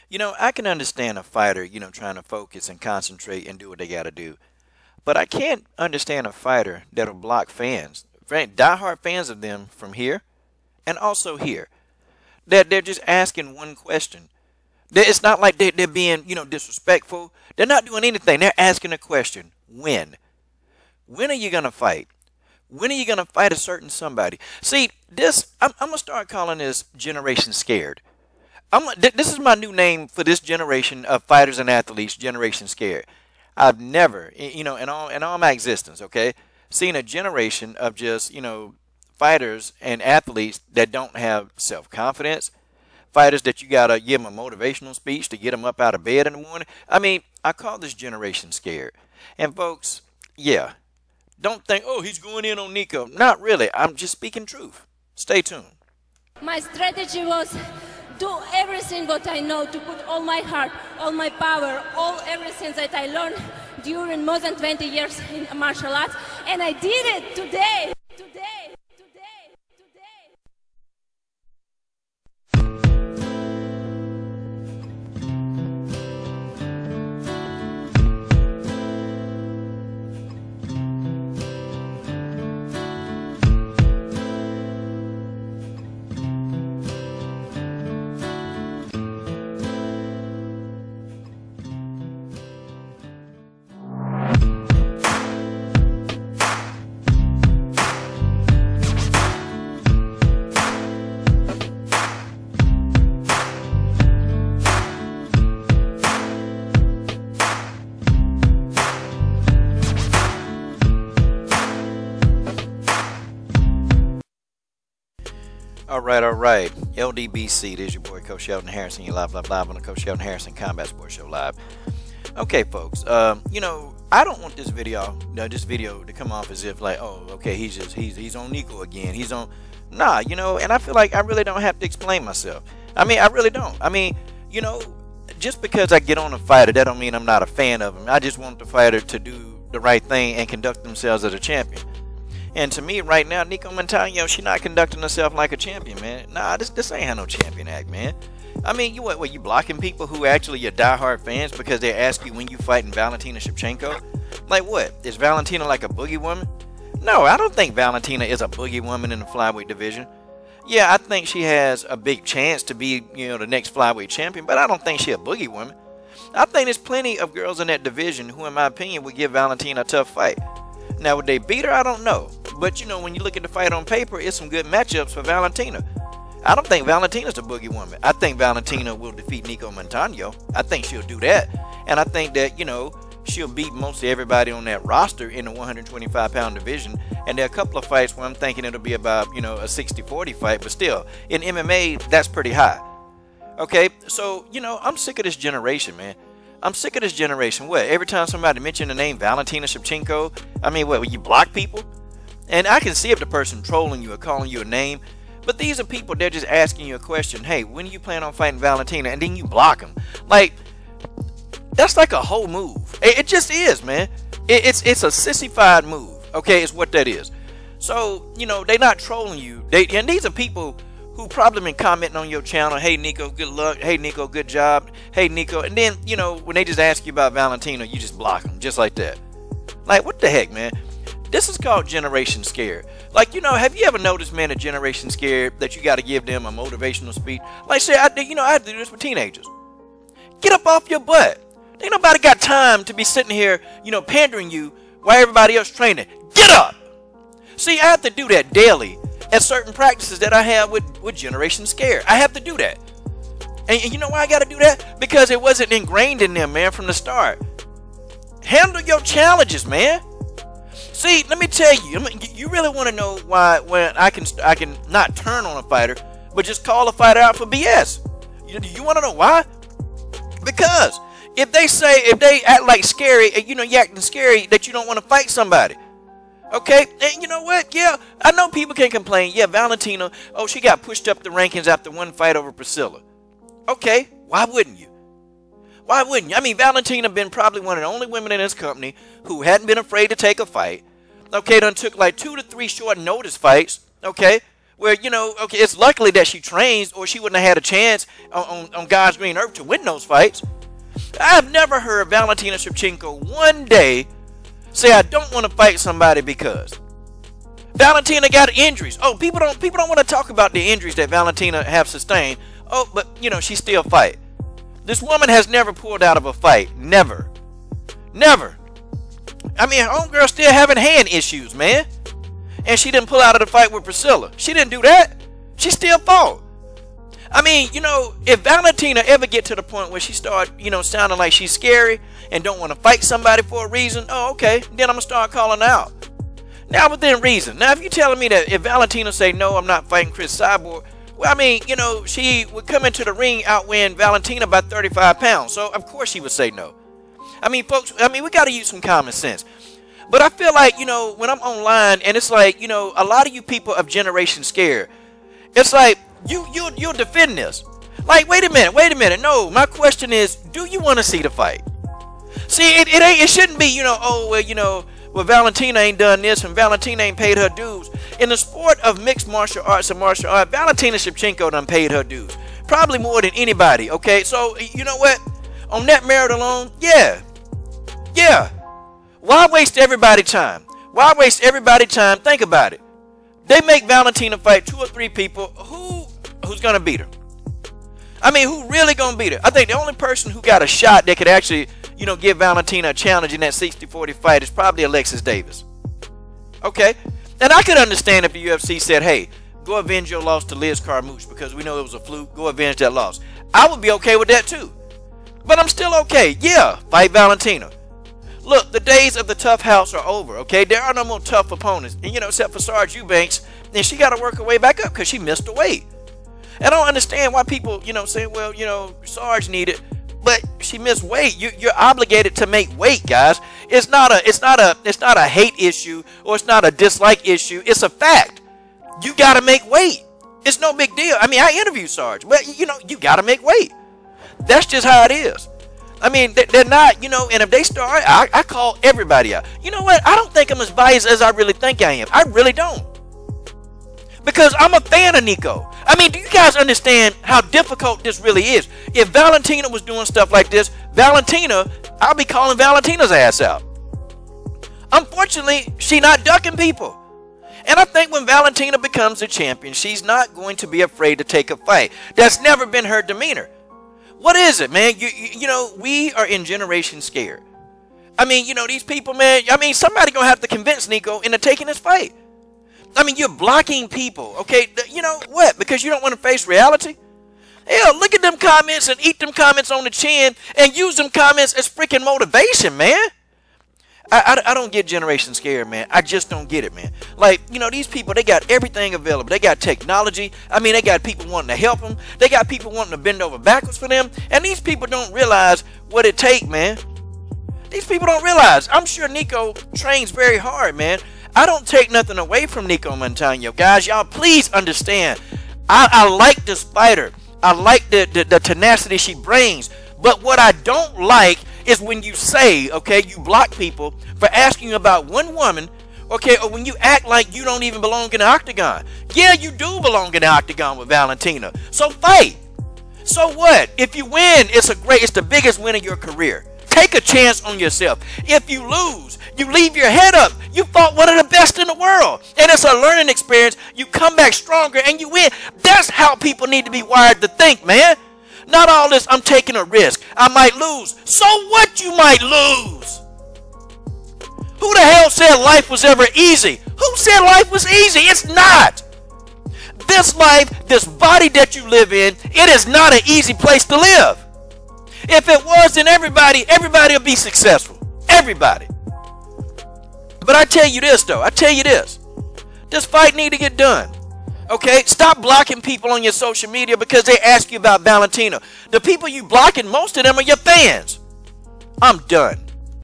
You know, I can understand a fighter, trying to focus and concentrate and do what they got to do. But I can't understand a fighter that'll block fans, diehard fans of them from here and also here. That they're just asking one question. It's not like they're being, disrespectful. They're not doing anything. They're asking a question. When? When are you going to fight? When are you going to fight a certain somebody? See, I'm going to start calling this Generation Scared. This is my new name for this generation of fighters and athletes, Generation Scared. I've never, in all my existence, okay, seen a generation of just, fighters and athletes that don't have self-confidence, fighters that you got to give them a motivational speech to get them up out of bed in the morning. I mean, I call this Generation Scared. And folks, yeah, don't think, oh, he's going in on Nicco. Not really. I'm just speaking truth. Stay tuned. My strategy was do everything what I know, to put all my heart, all my power, all everything that I learned during more than 20 years in martial arts. And I did it today. All right. LDBC, this is your boy, Coach Sheldon Harrison. You're live on the Coach Sheldon Harrison Combat Sports Show live. Okay, folks. I don't want this video to come off as if like, oh, okay, he's on Nicco again. He's on, nah, and I feel like I really don't have to explain myself. I mean, I really don't. I mean, just because I get on a fighter, that don't mean I'm not a fan of him. I just want the fighter to do the right thing and conduct themselves as a champion. And to me, right now, Nicco Montano, she's not conducting herself like a champion, man. Nah, this ain't how no champion act, man. I mean, you blocking people who actually your diehard fans because they ask you when you fighting Valentina Shevchenko? Like what? Is Valentina like a boogie woman? No, I don't think Valentina is a boogie woman in the flyweight division. Yeah, I think she has a big chance to be, the next flyweight champion, but I don't think she's a boogie woman. I think there's plenty of girls in that division who, in my opinion, would give Valentina a tough fight. Now, would they beat her? I don't know. But, when you look at the fight on paper, it's some good matchups for Valentina. I don't think Valentina's a boogie woman. I think Valentina will defeat Nicco Montano. I think she'll do that. And I think that, she'll beat mostly everybody on that roster in the 125-pound division. And there are a couple of fights where I'm thinking it'll be about, a 60-40 fight. But still, in MMA, that's pretty high. Okay? So, I'm sick of this generation, man. I'm sick of this generation. What? Every time somebody mention the name Valentina Shevchenko, I mean, what, will you block people? And I can see if the person trolling you or calling you a name, but these are people, they're just asking you a question. Hey, when do you plan on fighting Valentina? And then you block them. Like, that's like a whole move. It just is, man. It's a sissified move, okay, is what that is. So, they're not trolling you. And these are people who probably been commenting on your channel, hey, Nicco, good luck. Hey, Nicco, good job. Hey, Nicco. And then, when they just ask you about Valentina, you just block them just like that. Like, what the heck, man? This is called Generation Scared. Like, have you ever noticed, man, a Generation Scared that you got to give them a motivational speech? Like, say, I do this with teenagers. Get up off your butt. Ain't nobody got time to be sitting here, pandering you while everybody else training. Get up. See, I have to do that daily at certain practices that I have with Generation Scared. I have to do that. And you know why I got to do that? Because it wasn't ingrained in them, man, from the start. Handle your challenges, man. See, let me tell you, you really want to know why when I can not turn on a fighter, but just call a fighter out for BS. You want to know why? Because if they act like scary, and you acting scary that you don't want to fight somebody. Okay, and you know what? Yeah, I know people can complain. Yeah, Valentina, oh, she got pushed up the rankings after one fight over Priscilla. Okay, why wouldn't you? Why wouldn't you? I mean, Valentina been probably one of the only women in this company who hadn't been afraid to take a fight. Okay, done took like 2 to 3 short notice fights. Okay, where, you know, okay, it's luckily that she trains, or she wouldn't have had a chance on God's green earth to win those fights. I've never heard Valentina Shevchenko one day say, I don't want to fight somebody because. Valentina got injuries. Oh, people don't want to talk about the injuries that Valentina have sustained. Oh, but, you know, she still fight. This woman has never pulled out of a fight. Never. Never. I mean, her own girl still having hand issues, man. And she didn't pull out of the fight with Priscilla. She didn't do that. She still fought. I mean, you know, if Valentina ever get to the point where she start, you know, sounding like she's scary and don't want to fight somebody for a reason, oh, okay, then I'm going to start calling her out. Now, within reason. Now, if you're telling me that if Valentina say, no, I'm not fighting Chris Cyborg, well, I mean, you know, she would come into the ring outweighing Valentina by 35 pounds. So, of course, she would say no. I mean, folks, I mean, we got to use some common sense. But I feel like, you know, when I'm online and it's like, you know, a lot of you people of Generation Scared, it's like, you'll defend this. Like, wait a minute. No, my question is, do you want to see the fight? See, it shouldn't be, you know, oh, well, you know, well, Valentina ain't done this and Valentina ain't paid her dues. In the sport of mixed martial arts and martial art, Valentina Shevchenko done paid her dues. Probably more than anybody, okay? So, you know what? On that merit alone, yeah. Why waste everybody's time? Why waste everybody's time? Think about it. They make Valentina fight 2 or 3 people. Who's going to beat her? I mean, who really going to beat her? I think the only person who got a shot that could actually, you know, give Valentina a challenge in that 60-40 fight is probably Alexis Davis. Okay? And I could understand if the UFC said, hey, go avenge your loss to Liz Carmouche because we know it was a fluke. Go avenge that loss. I would be okay with that too. But I'm still okay. Yeah, fight Valentina. Look, the days of the tough house are over, okay? There are no more tough opponents. And, you know, except for Sarge Eubanks, and she got to work her way back up because she missed the weight. I don't understand why people, you know, say, well, you know, Sarge needed, but she missed weight. You're obligated to make weight, guys. It's not a hate issue or it's not a dislike issue. It's a fact. You got to make weight. It's no big deal. I mean, I interviewed Sarge, but, you know, you got to make weight. That's just how it is. I mean, they're not, you know, and if they start, I call everybody out. You know what? I don't think I'm as biased as I really think I am. I really don't. Because I'm a fan of Nicco. I mean, do you guys understand how difficult this really is? If Valentina was doing stuff like this, I'll be calling Valentina's ass out. Unfortunately, she's not ducking people. And I think when Valentina becomes a champion, she's not going to be afraid to take a fight. That's never been her demeanor. What is it, man? You know, we are in Generation Scared. I mean, you know, these people, man, I mean, somebody going to have to convince Nicco into taking this fight. I mean, you're blocking people, okay? You know what? Because you don't want to face reality? Hell, look at them comments and eat them comments on the chin and use them comments as freaking motivation, man. I don't get Generation Scared, man. I just don't get it, man. Like, you know, these people, they got everything available. They got technology. I mean, they got people wanting to help them. They got people wanting to bend over backwards for them. And these people don't realize what it takes, man. These people don't realize. I'm sure Nicco trains very hard, man. I don't take nothing away from Nicco Montano. Guys, y'all please understand. I like this fighter. I like the tenacity she brings. But what I don't like is when you say, okay, you block people for asking about one woman, okay, or when you act like you don't even belong in the octagon. Yeah, you do belong in the octagon with Valentina. So fight. So what? If you win, it's the biggest win of your career. Take a chance on yourself. If you lose, you leave your head up. You fought one of the best in the world. And it's a learning experience. You come back stronger and you win. That's how people need to be wired to think, man. Not all this, I'm taking a risk. I might lose. So what, you might lose? Who the hell said life was ever easy? Who said life was easy? It's not. This life, this body that you live in, it is not an easy place to live. If it was, then everybody will be successful. Everybody. But I tell you this, though. This fight need to get done. Okay, stop blocking people on your social media because they ask you about Valentina. The people you blocking, most of them are your fans. I'm done.